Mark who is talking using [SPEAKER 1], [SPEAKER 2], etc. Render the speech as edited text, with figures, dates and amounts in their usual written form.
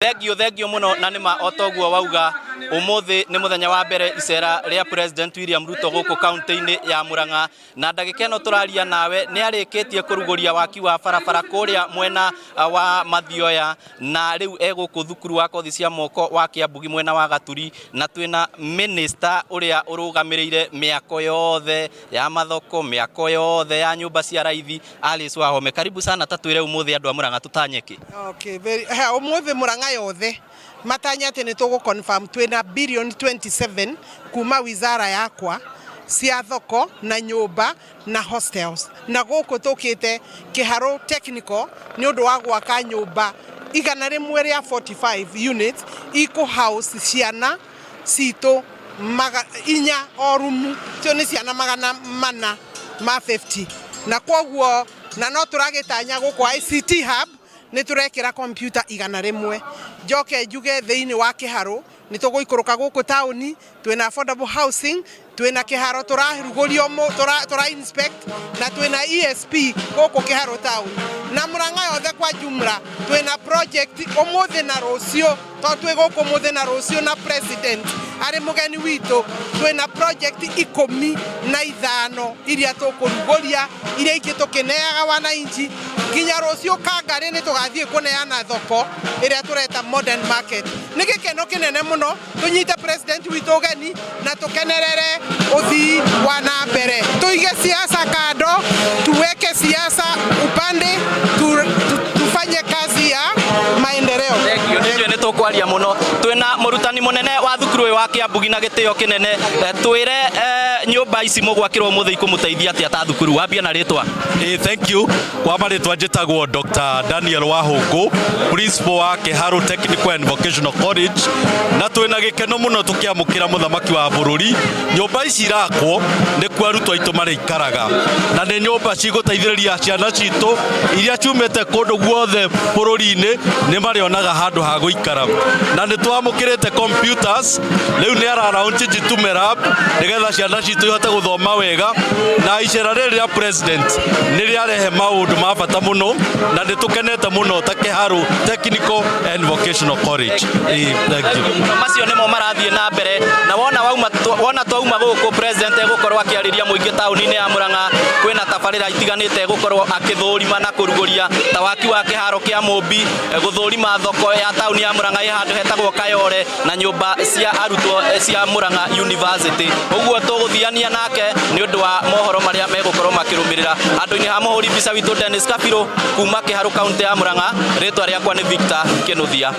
[SPEAKER 1] Thengio muno na nima otoguo wauga umuthi ni muthenya wa mbere icera ria President William Ruto guku kaunti-ini ya Murang'a na ndagika ino turaria nawe ni arikitie kuruguria waki wa barabara kuria mwena wa Mathioya na riu eguku thukuru wa kothi cia moko wa Kiambugi mwena wa Gaturi na twina minister uria urugamirire miako yothe ya mathoko miako yothe ya nyumba cia raithi Alice Wahome. Karibu sana tatwire umuthi andu a Murang'a tutanyeki.
[SPEAKER 2] Okay, umuthi Murang'a yothe matanyate ni tugu confirm twina billion 27 kuma wizara yakwa cia thoko na nyumba na hostels na guku tukite Kiharo technical ni undu wa gwaka nyumba igana rimwe ria 45 units iko house ciana cito inya orumu tio ni ciana magana mana ma 50 na kwoguo na no turagitanya guku ICT hub ni turekira computer igana rimwe joke juge theini wa Kiharo ni tuguikuruka guku tauni twina affordable housing twina Kiharo turahirugurio tura inspect na twina ESP guku Kiharo town na Murang'a yothe kwa jumla twina project umuthi na rucio to twi guku umuthi na rucio na president ari mugeni witu twina project 15 iria tukuruguria iria ikitukineaga wananchi kinya rucio Kangari ni tugathie kuneana thoko iria tureta modern market ni gikeno kinene muno tunyite president witu ugeni na tukenerere uthii wa na mbere tuige siasa kando tuweke siasa upande tufanye kazi ya maendeleo.
[SPEAKER 1] Ndio ni tukwaria muno twina murutani munene wa thukuru wa Kiambugi na gitio kinene twire nyumba ici mugwakirwo muthi ikumuteithia atia ta thukuru wambia na ritwa.
[SPEAKER 3] Thank you. Kwa maritwa njitagwo Dr. Daniel Wahungu, principal wa Kiharo Technical and Vocational College na twina gikeno muno tukiamukira muthamaki wa bururi. Nyumba ici irakwo ni kwa arutwo aitu marikaraga na ni nyumba ciguteithiriria ciana citu iria ciumite kundu guothe bururi-ini ni marionaga handu ha guikara na ni twamukirite computers riu ni araraunti jitumerab nigetha ciana citu ihote guthoma wega na icera riri ria president ni riarehe maundu ma bata muno na ni tukenete muno ta Kiharo Technical and Vocational College. Thank you.
[SPEAKER 1] Macio nimo marathie na mbere na wona twauma guku president egukorwo akiariria muingi tauni-ini ya Murang'a kwina tabarira itiganite egukorwo akithurima na kuruguria ta waki wa Kiharo kia Mumbi guthurima thoko ya tauni ya Murang'a ihandu hetagwo Kayore na nyumba cia arutwo cia Murang'a University uguo tuguthiania nake ni undu wa mohoro maria megukorwo makirumirira andu-ini ha muhuri mbica witu Dennis Kabiro kuma Kiharo kaunti ya Murang'a ritwa riakwa ni Victor Kinuthia.